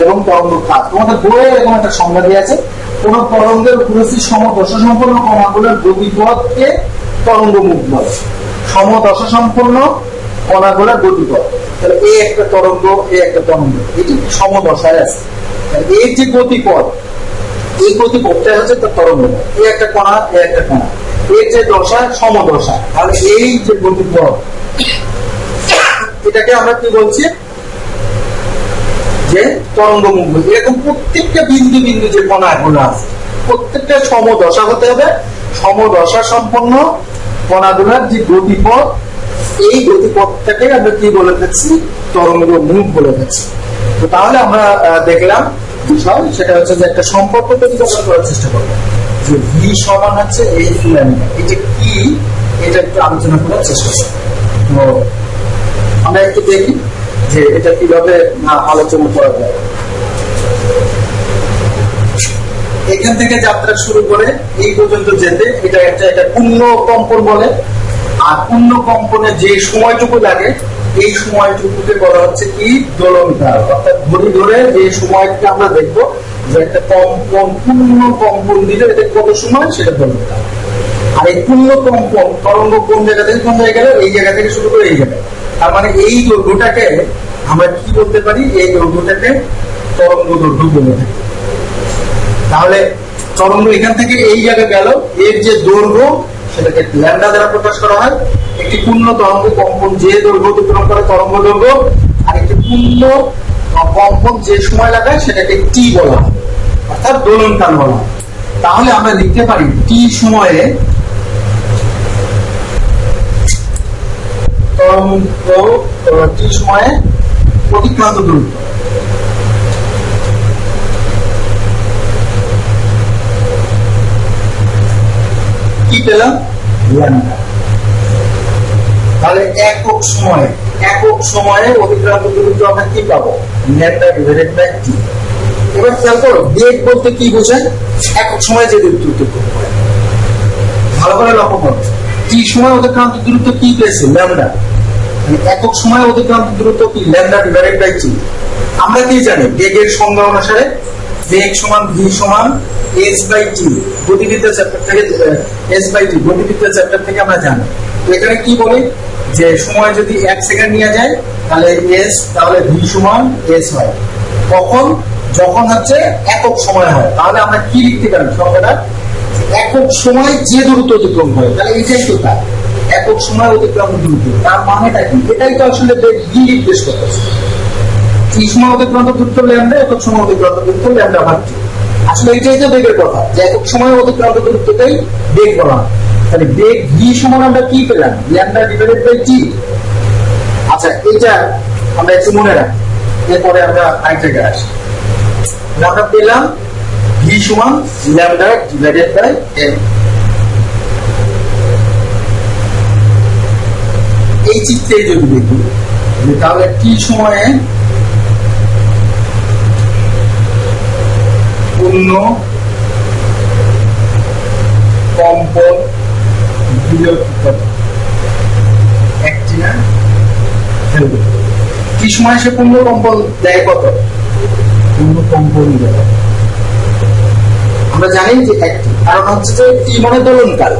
এবং তরঙ্গ খাঁজ। তোমাদের বইয়ে এরকম একটা সংজ্ঞা দিয়ে আছে, কোন তরঙ্গের উপস্থিত সমদশা সম্পন্ন কণাগুলোর গতিপথকে তরঙ্গ মুখ বলে। সমদশা সম্পন্ন কণাগুলোর গতিপথ, তাহলে এই একটা তরঙ্গ, এই একটা তরঙ্গ, এটি সমদশায় আছে। এই যে গতিপথ, এই গতিপথটা হচ্ছে তার তরঙ্গ। এই একটা কণা, এই একটা কণা, এর যে দশা সমদশা, তাহলে এই যে গতিপথ, এটাকে আমরা কি বলছি? যে তরঙ্গ মুখ। এরকম প্রত্যেকটা বিন্দু বিন্দু যে কণাগুলো আছে, প্রত্যেকটা সমদশা হতে হবে। সমদশা সম্পন্ন কণাগুলোর যে গতিপথ, এই গতিপথটাকে আমরা কি বলে থাকছি? তরঙ্গ মুখ বলে থাকছি। তো তাহলে আমরা দেখলাম বিষয়, সেটা হচ্ছে যে একটা সম্পর্ক প্রতিপাদন করার চেষ্টা করবো যে ভি সমান হচ্ছে এই ল্যাম্ডা, এটা কি, এটা একটু আলোচনা করার চেষ্টা করবো। তো আমরা একটু দেখি যে এটা কিভাবে আলোচনা করা যায়। এখান থেকে যাত্রা শুরু করে এই পর্যন্ত যেতে এটা একটা পূর্ণ কম্পন বলে। আর পূর্ণ কম্পনে যে সময়টুকু লাগে, এই সময়টুকুকে বলা হচ্ছে কি? দোলনকাল। অর্থাৎ ঘড়ি ধরে যে সময়টা আমরা দেখবো যে একটা কম্পন, পূর্ণ কম্পন দিলে এটা কত সময়, সেটা দোলনকাল। আর এই পূর্ণ কম্পন তরঙ্গ কোন জায়গা থেকে কোন জায়গায় গেল? এই জায়গা থেকে শুরু করে এই জায়গায়। তার মানে এই দৈর্ঘ্যটাকে আমরা কি বলতে পারি? এই দৈর্ঘ্যটাকে তরঙ্গ দৈর্ঘ্য বলে থাকি। তাহলে তরঙ্গ এখান থেকে এই জায়গায় গেল, এর যে দৈর্ঘ্য সেটাকে ল্যাম্ডা দ্বারা প্রকাশ করা হয়। একটি পূর্ণ তরঙ্গ কম্পন যে দৈর্ঘ্য অতিক্রম করে তরঙ্গ দৈর্ঘ্য, আর একটি পূর্ণ কম্পন যে সময় লাগায় সেটাকে টি বলা হয়, অর্থাৎ দোলনকাল বলা হয়। তাহলে আমরা লিখতে পারি টি সময়ে তরঙ্গ, টি সময়ে অতিক্রান্ত দূরত্ব। কি পেলাম? ল্যাম্ডা। তাহলে একক সময়ে অতিক্রান্ত দূরত্ব আমরা কি পাবো? ল্যাম্ডা ডিভাইডেড বাই টি। এবার খেয়াল করো, বেগ বলতে কি বোঝায়? একক সময়ে যে দূরত্ব অতিক্রম করে। ভালো করে লক্ষ্য করো, টি সময় অতিক্রান্ত দূরত্ব কি পেয়েছে? ল্যাম্ডা। একক সময় অতিক্রান্ত দূরত্ব কি? ল্যাম্ডা ডিভাইডেড বাই টি। আমরা কি জানি? বেগের সংজ্ঞা অনুসারে বেগ সমান ভি সমান এস বাই টি। গতিবিদ্যা চ্যাপ্টার থেকে, এস বাই টি গতিবিদ্যা চ্যাপ্টার থেকে আমরা জানি। এখানে কি বলি? যে সময় যদি 1 সেকেন্ড নিয়ে যায় তাহলে এস, তাহলে ভি সমান এস হয়। কখন? যখন হচ্ছে একক সময় হয়। তাহলে আমরা কি লিখতে পারি সংখ্যাটা? একক সময় যে দূরত্ব অতিক্রম হয়, তাহলে এটাই তো তার একক সময় অতিক্রম দূরত্ব। তার মানেটা কি? এটাই তো আসলে বেগ ভি নির্দেশ করতেছে। টি সময় অতিক্রান্ত দূরত্ব ল্যাম্ডা, একক সময় অতিক্রান্ত দূরত্ব ল্যাম্ডা ভাগ টি। আসলে এটাই তো বেগের কথা, যে একক সময় অতিক্রান্ত দূরত্বটাই বেগ বলা হয়। তাহলে বেগ ভি সমান আমরা কি পেলাম? ল্যাম্ডা ডিভাইডেড বাই টি। আচ্ছা, এটা আমরা একটু মনে রাখি, এরপরে আমরা আরেক জায়গায় আসি। আমরা পেলাম ভি সমান ল্যাম্ডা ডিভাইডেড বাই এম। এই চিত্রে যদি দেখি তাহলে টি সময়ে পূর্ণ কম্পন একটি না, কি সময় সে পূর্ণ কম্পন দেয়? কত? পূর্ণ কম্পন দেয় আমরা জানি যে একটি। কারণ হচ্ছে যে টি মানে দোলনকাল,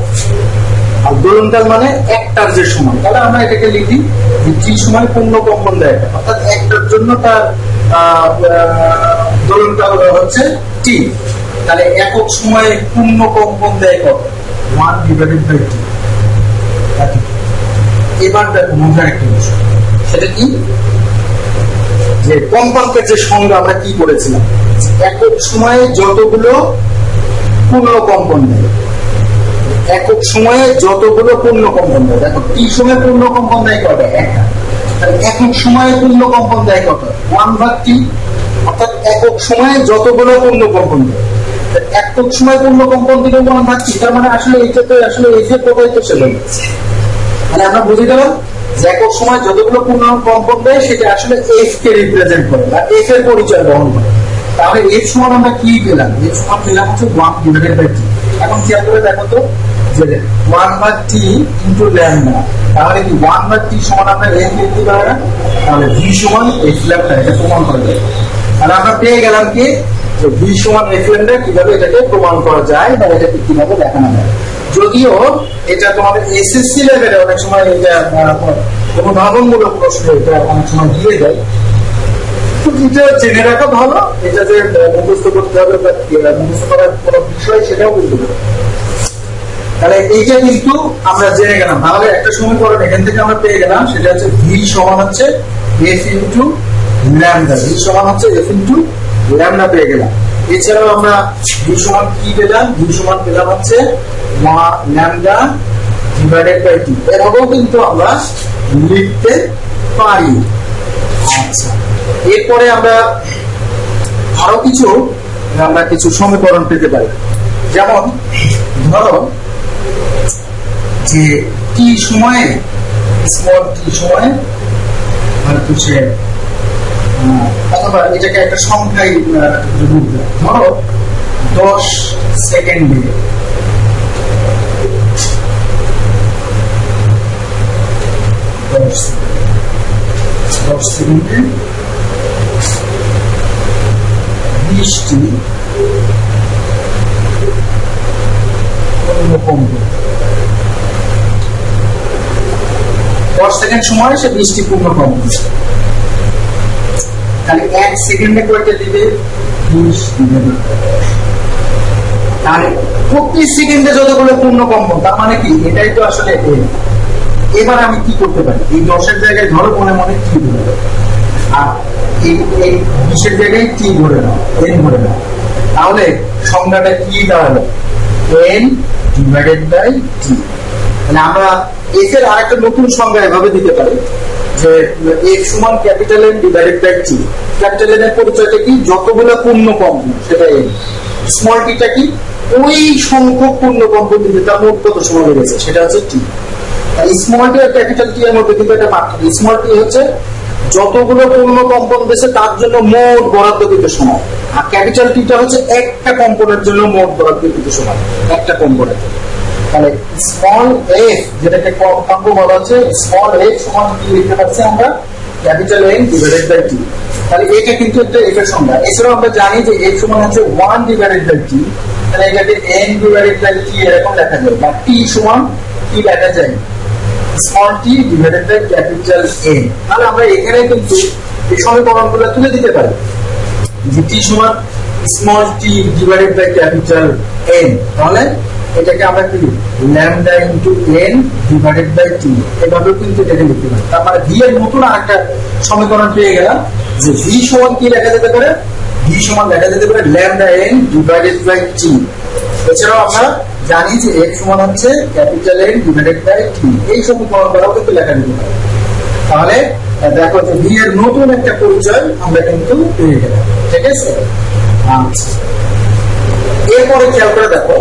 আর দোলনকাল মানে একটার যে সময়। তাহলে আমরা এটাকে লিখি যে টি সময় পূর্ণ কম্পন দেয়, অর্থাৎ একটার জন্য তার দোলনকাল হচ্ছে টি। তাহলে একক সময়ে পূর্ণ কম্পন দেয় কত? 1 ডিভাইডেড বাই টি। এবার দেখো মজার একটা বিষয়, সেটা কি যে কম্পাঙ্কের যে সংজ্ঞা আমরা কি করেছিলাম, একক সময়ে যতগুলো পূর্ণ কম্পন দেয়, একক সময়ে যতগুলো পূর্ণ কম্পন দেয়। দেখো টি সময়ে পূর্ণ কম্পন দেয় কয়টা? একটা। একক সময়ে পূর্ণ কম্পন দেয় কত? 1/t। অর্থাৎ একক সময়ে যতগুলো পূর্ণ কম্পন দেয়, একক সময় পূর্ণ কম্পন দিলে 1/t। তার মানে আসলে এটাতে আসলে এই যে প্রবাহিত ছিল, মানে আমরা বুঝে গেলাম যে একক সময় যতগুলো পূর্ণ কম্পন দেয় সেটা আসলে এফ কে রিপ্রেজেন্ট করে বা এফ এর পরিচয় বহন করে। তাহলে এফ সমান আমরা কি পেলাম? এফ সমান পেলাম হচ্ছে 1/t। এখন খেয়াল করে দেখো তো যে 1/t ইনটু ল্যামডা, তাহলে কি 1/t সমান আমরা এফ লিখতে পারি না? তাহলে ভি সমান এফ ল্যামডা, এটা প্রমাণ করা যায়। তাহলে আমরা পেয়ে গেলাম কি যে ভি সমান এফ ল্যামডা, কিভাবে এটাকে প্রমাণ করা যায় বা এটাকে কিভাবে দেখানো যায়। যদিও এটা তোমাদের এসএসসি লেভেলে অনেক সময় এটা অনুধাবনমূলক প্রশ্ন এটা অনেক সময় দিয়ে দেয়, এটা জেনে রাখা ভালো। এটা যে মুখস্থ করতে হবে বা মুখস্থ করার কোনো বিষয় সেটাও কিন্তু। তাহলে এইটা কিন্তু আমরা জেনে গেলাম। তাহলে একটা সমীকরণ এখান থেকে আমরা পেয়ে গেলাম, সেটা হচ্ছে ভি সমান হচ্ছে এফ ইন্টু ল্যামডা। ভি সমান হচ্ছে এফ ইন্টু ল্যামডা পেয়ে গেলাম। এছাড়াও আমরা ভি সমান কি পেলাম? ভি সমান পেলাম হচ্ছে ল্যামডা ডিভাইডেড বাই টি। এভাবেও কিন্তু আমরা লিখতে পারি। আচ্ছা, এরপরে আমরা আরো কিছু সমীকরণ পেতে পারি। যেমন ধরো যে টি সময়ে, স্মল টি সময়ে অথবা এটাকে একটা সংখ্যায় ধরো 10 সেকেন্ডে 20টি কম্পন। 10 সেকেন্ড সময় সে 20টি পূর্ণ কম্পন। তাহলে 1 সেকেন্ডে কয়টা দিবে? 20 দিবে। তাহলে প্রতি সেকেন্ডে যতগুলো পূর্ণ কম্পন, তার মানে কি এটাই তো আসলে এবার আমি কি করতে পারি? এই 10-এর জায়গায় ধরো মনে মনে কি ধরে, আর এই 20-এর জায়গায় কি ধরে নাও, এন ধরে নাও। তাহলে সংখ্যাটা কি দাঁড়ালো? এন ডিভাইডেড বাই টি। মানে আমরা এফ এর আরেকটা নতুন সংজ্ঞা এভাবে দিতে পারি যে এফ সমান capital N divided by T. Capital N এর পরিচয়টা কি? যতগুলো পূর্ণ কম্পন সেটা এন। স্মল টিটা কি? ওই সংখ্যক পূর্ণ কম্পন দিতে তার মোট কত সময় লেগেছে সেটা হচ্ছে টি। স্মল টি আর ক্যাপিটাল টি এর মধ্যে কিন্তু একটা পার্থক্য। স্মল টি হচ্ছে যতগুলো পূর্ণ কম্পন দিয়েছে তার জন্য মোট বরাদ্দকৃত সময়, আর ক্যাপিটাল টিটা হচ্ছে একটা কম্পনের জন্য মোট বরাদ্দকৃত সময়, একটা কম্পনের জন্য। তাহলে স্মল এফ, যেটাকে কম্পাঙ্ক বলা হচ্ছে, স্মল এফ সমান কি লিখতে পারছি আমরা? ক্যাপিটাল এন ডিভাইডেড বাই টি। তাহলে এটা কিন্তু একটা এফ এর সংজ্ঞা। এছাড়াও আমরা জানি যে এফ সমান হচ্ছে 1 ডিভাইডেড বাই টি। তাহলে এটাকে এন ডিভাইডেড বাই টি এরকম লেখা যায়, বা টি সমান কি লেখা যায়? Small T divided by capital N. তাহলে আমরা এখানে কিন্তু এই সমীকরণগুলো তুলে দিতে পারি যে টি সমান small T divided by capital N. তাহলে এটাকে আমরা কি lambda into N divided by T এভাবে কিন্তু এটাকে লিখতে পারি। তার মানে ভি এর নতুন আরেকটা সমীকরণ পেয়ে গেলাম যে ভি সমান কি লেখা যেতে পারে? ভি সমান লেখা যেতে পারে ল্যামডা এন ডিভাইডেড বাই টি। এছাড়াও আমরা জানি যে এক্স সমান হচ্ছে ক্যাপিটাল এন ডিভাইডেড বাই টি। এই সমীকরণটাও কিন্তু লেখা যেতে পারে। তাহলে দেখো যে ভি এর নতুন একটা পরিচয় আমরা কিন্তু পেয়ে গেলাম। ঠিক আছে? আচ্ছা, এরপরে খেয়াল করে দেখো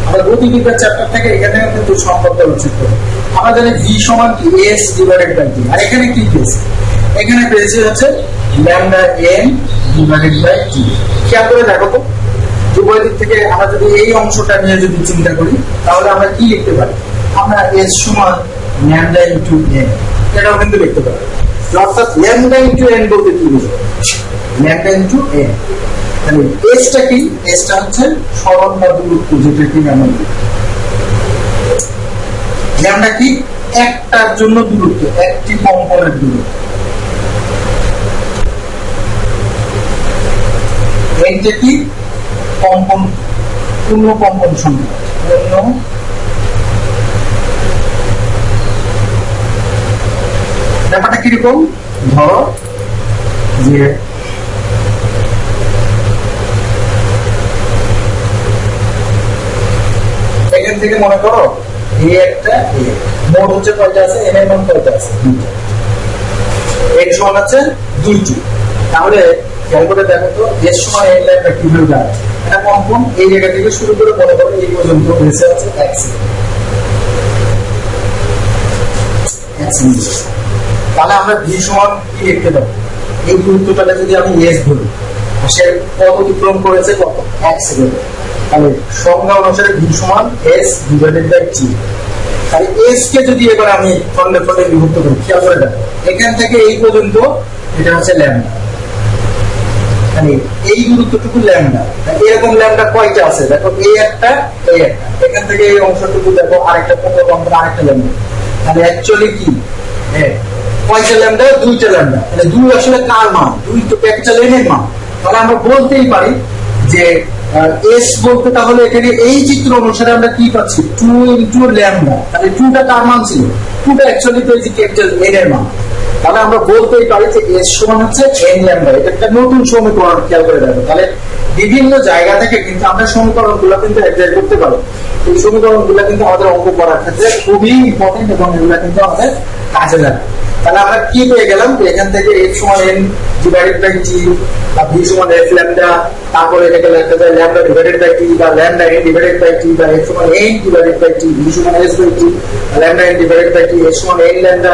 আমরা গতিবিদ্যার চ্যাপ্টার থেকে এখানে কিন্তু সম্পর্ক উচিত করি। আমরা জানি ভি সমান কি? এস ডিভাইডেড বাই টি। আর এখানে কি পেয়েছি? এখানে পেয়েছি হচ্ছে ল্যামডা এন ডিভাইডেড বাই টি। খেয়াল করে দেখো তো, উভয় দিক থেকে আমরা যদি এই অংশটা নিয়ে যদি চিন্তা করি তাহলে আমরা কি লিখতে পারি? আমরা এস সমান ল্যামডা ইনটু এন, এটাও কিন্তু লিখতে পারি। অর্থাৎ ল্যামডা ইনটু এন বলতে কি বুঝো? Lambda into N. তাহলে এসটা কি? এসটা হচ্ছে সরণ বা দূরত্ব, যেটা কি আমরা ল্যামডা কি? একটার জন্য দূরত্ব, একটি কম্পনের দূরত্ব। এনটা কি? কম্পন, পূর্ণ কম্পন সংখ্যা, পূর্ণ ব্যাপারটা কিরকম, ধরো যে এখান থেকে মনে করো এ একটা মোট হচ্ছে কয়টা আছে, এন এর মান কয়টা আছে, এর সমান আছে 2টি। তাহলে খেয়াল করে দেখো তো এর সমান এন ল্যাম্ডা কিভাবে দাঁড়ায়। এটা কম্পন এই জায়গা থেকে শুরু করে মনে করো এই পর্যন্ত বেঁচে আছে 1 সেকেন্ড। তাহলে আমরা ভি সমান কি লিখতে পারি, এই দূরত্বটা যদি আমি এস ধরি, সে কত অতিক্রম করেছে, কত 1 সেকেন্ড। তাহলে সংজ্ঞা অনুসারে ভি সমান এস ডিভাইডেড বাই টি। তাহলে এস কে যদি এবার আমি খন্ডে খন্ডে বিভক্ত করি, খেয়াল করে দেখো এখান থেকে এই পর্যন্ত এটা হচ্ছে ল্যাম্ডা, মানে এই দূরত্বটুকু ল্যাম্ডা। এরকম ল্যাম্ডা কয়টা আছে দেখো, এই একটা, এই একটা, এখান থেকে এই অংশটুকু দেখো আরেকটা, আরেকটা ল্যাম্ডা। তাহলে অ্যাকচুয়ালি কি কয়টা ল্যাম্ডা, 2টা ল্যাম্ডা। তাহলে 2 আসলে কার মান, 2 তো ক্যাপিটাল এন এর মান। তাহলে আমরা বলতেই পারি যে এস বলতে তাহলে এখানে এই চিত্র অনুসারে আমরা কি পাচ্ছি, 2 ইনটু ল্যাম্ডা। তাহলে 2টা কার মান ছিল, 2টা অ্যাকচুয়ালি তো এই যে ক্যাপিটাল এন এর মান। তাহলে আমরা বলতেই পারি যে এস সমান হচ্ছে এন ল্যাম্ডা। এটা একটা নতুন সমীকরণ, খেয়াল করে দেখো। তাহলে বিভিন্ন জায়গা থেকে কিন্তু আমরা সমীকরণগুলো কিন্তু অ্যাপ্লাই করতে পারি। এই সমীকরণগুলো কিন্তু আমাদের অঙ্ক করার ক্ষেত্রে খুবই ইম্পর্টেন্ট এবং এগুলো কিন্তু আমাদের কাজে লাগে। তাহলে আমরা কি পেয়ে গেলাম, এখান থেকে এফ সমান এন ডিভাইডেড বাই টি বা ভি সমান এফ ল্যাম্ডা, তারপরে এটাকে লেখা যায় ল্যাম্ডা ডিভাইডেড বাই টি বা lambda N divided by T বা এফ সমান N divided by T, V সমান S by T, lambda N divided by T, S সমান এন ল্যাম্ডা।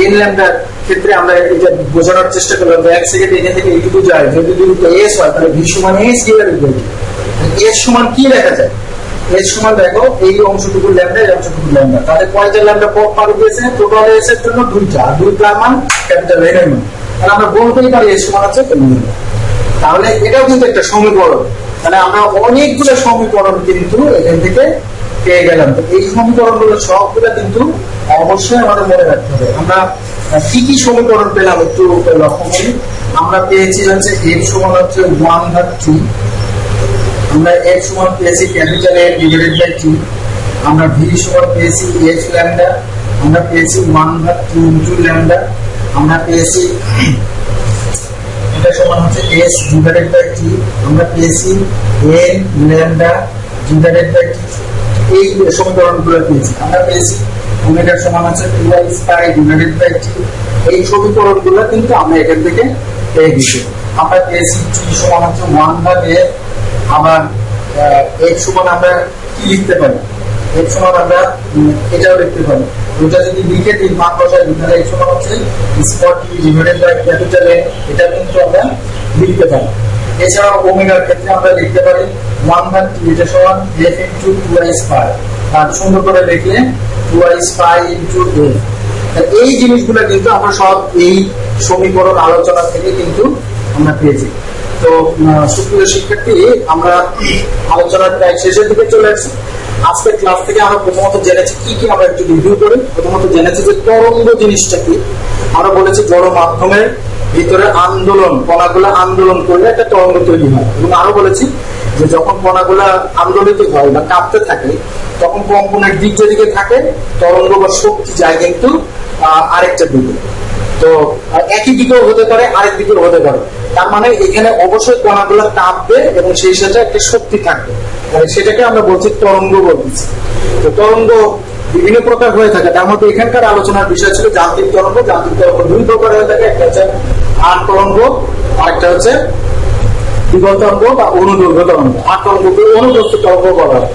এন ল্যাম্ডার ক্ষেত্রে আমরা এটা বোঝানোর চেষ্টা করলাম যে 1 সেকেন্ড এখান থেকে এইটুকু যায়, যদি দূরত্ব এস হয় তাহলে ভি সমান S divided by T. S সমান কি লেখা যায়, এর সমান দেখো এই অংশটুকু ল্যাম্ডা, এই অংশটুকু ল্যাম্ডা। তাহলে কয়টা ল্যাম্ডা পার দিয়েছে, টোটাল এস এর জন্য 2টা, আর 2টার মান ক্যাপিটাল এন এর মান। তাহলে আমরা বলতেই পারি এর সমান আছে ল্যাম্ডা। তাহলে এটাও কিন্তু একটা সমীকরণ। তাহলে আমরা অনেকগুলো সমীকরণ কিন্তু এখান থেকে পেয়ে গেলাম। তো এই সমীকরণগুলো সবগুলো কিন্তু অবশ্যই আমাদের মনে রাখতে হবে। আমরা কি কি সমীকরণ পেলাম একটু লক্ষ্য করি। আমরা পেয়েছি হচ্ছে এফ সমান হচ্ছে 1/2, আমরা এফ সমান পেয়েছি ক্যাপিটাল এন ডিভাইডেড বাই টি, আমরা ভি সমান পেয়েছি এফ ল্যাম্ডা, আমরা পেয়েছি 1/2 ইনটু ল্যাম্ডা, আমরা পেয়েছি এটা সমান হচ্ছে এস ডিভাইডেড বাই টি, আমরা পেয়েছি এন ল্যাম্ডা ডিভাইডেড বাই টি। এই সমীকরণগুলো পেয়েছি। আমরা পেয়েছি ওমেগা সমান হচ্ছে 2i স্কয়ার ডিভাইডেড বাই টি। এই সমীকরণগুলো কিন্তু আমরা এখান থেকে পেয়ে গেছি। আমরা পেয়েছি টি সমান হচ্ছে 1/f, আবার x সমান আমরা কি লিখতে পারি, x সমান আমরা এটাও লিখতে পারি। ওটা যদি লিখে দিই মান বসাই তাহলে x সমান হচ্ছে square T divided by capital N, এটা কিন্তু আমরা লিখতে পারি। এছাড়াও ওমেগার ক্ষেত্রে আমরা লিখতে পারি 1/t, এটা সমান f ইনটু 2i স্কয়ার, আর সুন্দর করে লিখলে 2i স্কয়ার ইনটু f। এই জিনিসগুলো কিন্তু আমরা সব এই সমীকরণ আলোচনা থেকে কিন্তু আমরা পেয়েছি। তো সুপ্রিয় শিক্ষার্থী, আমরা আলোচনার প্রায় শেষের দিকে চলে আসছি। আজকের ক্লাস থেকে আমরা প্রথমত জেনেছি কি কি, আমরা একটু রিভিউ করি। প্রথমত জেনেছি যে তরঙ্গ জিনিসটা কি। আমরা বলেছি জড় মাধ্যমের ভিতরে আন্দোলন, কণাগুলা আন্দোলন করলে একটা তরঙ্গ তৈরি হয়, এবং আরো বলেছি যে যখন কণাগুলা আন্দোলিত হয় বা কাঁপতে থাকে তখন কম্পনের দিক যেদিকে থাকে তরঙ্গ বা শক্তি যায় কিন্তু আরেকটা দিকে। তো একই দিকেও হতে পারে, আরেক দিকেও হতে পারে। তার মানে এখানে অবশ্যই কণাগুলো কাঁপবে এবং সেই সাথে একটা শক্তি থাকবে, সেটাকে আমরা বলছি তরঙ্গ বলতেছি। তো তরঙ্গ বিভিন্ন প্রকার হয়ে থাকে, তার মধ্যে এখানকার আলোচনার বিষয় ছিল যান্ত্রিক তরঙ্গ। যান্ত্রিক তরঙ্গ দুই প্রকার হয়ে থাকে, একটা হচ্ছে আট তরঙ্গ, আরেকটা হচ্ছে দ্বিগল তরঙ্গ বা অনুদৈর্ঘ্য তরঙ্গ। আট তরঙ্গকে অনুদৈর্ঘ্য তরঙ্গ বলা হয়।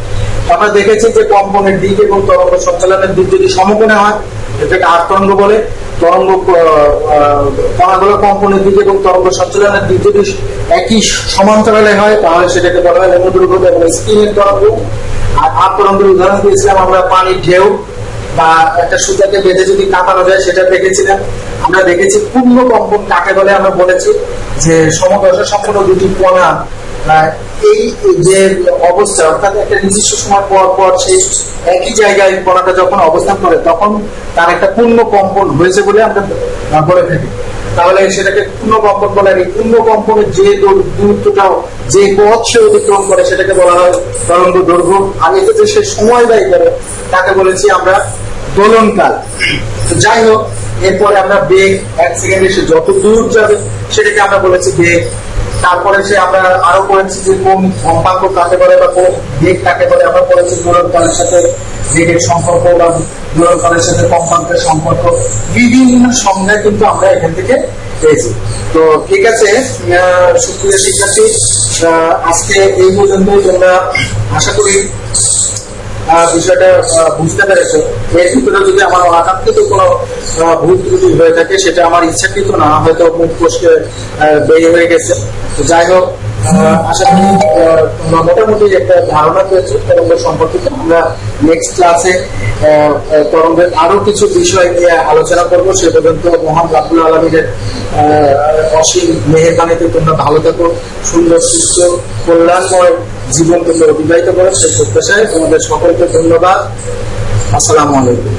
আমরা দেখেছি যে কম্পনের দিক এবং তরঙ্গ সঞ্চালনের দিক যদি সমকোণে হয় এটাকে আট তরঙ্গ বলে। তরঙ্গ কণাগুলো কম্পনের দিক এবং তরঙ্গ সঞ্চালনের দিক যদি একই সমান্তরালে হয় তাহলে সেটাকে বলা হয় অনুদৈর্ঘ্য এবং স্পিনের তরঙ্গ। আর আট তরঙ্গের উদাহরণ দিয়েছিলাম আমরা পানির ঢেউ বা একটা সুতাকে বেঁধে যদি কাঁপানো যায় সেটা দেখেছিলাম। আমরা দেখেছি পূর্ণ কম্পন কাকে বলে, আমরা বলেছি যে সমদশা সম্পন্ন দুটি কণা এই যে অবস্থা, অর্থাৎ একটা নির্দিষ্ট সময় পর পর সেই একই জায়গায় কণাটা যখন অবস্থান করে তখন তার একটা পূর্ণ কম্পন হয়েছে বলে আমরা বলে থাকি। তাহলে সেটাকে পূর্ণ কম্পন বলে। এই পূর্ণ কম্পনের যে দূরত্বটাও যে পথ সে অতিক্রম করে সেটাকে বলা হয় তরঙ্গ দৈর্ঘ্য। আর এতে যে সে সময় ব্যয় করে তাকে বলেছি আমরা দোলনকাল। যাই হোক, এরপরে আমরা বেগ 1 সেকেন্ডে সে যত দূর যাবে সেটাকে আমরা বলেছি বেগ। তারপরে সে আমরা আরো করেছি যে কোন কম্পাঙ্ক কাকে বলে বা কোন বেগ কাকে বলে, আমরা করেছি দূরত্বের সাথে বেগের সম্পর্ক বা দূরত্বের সাথে কম্পাঙ্কের সম্পর্ক, বিভিন্ন সংজ্ঞা কিন্তু আমরা এখান থেকে পেয়েছি। তো ঠিক আছে সুপ্রিয় শিক্ষার্থী, আজকে এই পর্যন্তই। তোমরা আশা করি বিষয়টা বুঝতে পেরেছো। এর ভিতরে যদি আমার অনাকাঙ্ক্ষিত কোনো ভুল ত্রুটি হয়ে থাকে সেটা আমার ইচ্ছাকৃত না, হয়তো মুখ ফসকে বেরিয়ে হয়ে গেছে। যাই হোক, আশা করি তোমরা মোটামুটি একটা ধারণা পেয়েছো তরঙ্গ সম্পর্কিত। আমরা নেক্সট ক্লাসে তরঙ্গের আরো কিছু বিষয় নিয়ে আলোচনা করবো। সে পর্যন্ত মহান রাব্বুল আলামিনের অসীম মেহেরবানিতে তোমরা ভালো থাকো, সুন্দর সুস্থ কল্যাণময় জীবন তোমরা অতিবাহিত করো, সেই প্রত্যাশায় তোমাদের সকলকে ধন্যবাদ। আসসালামু আলাইকুম।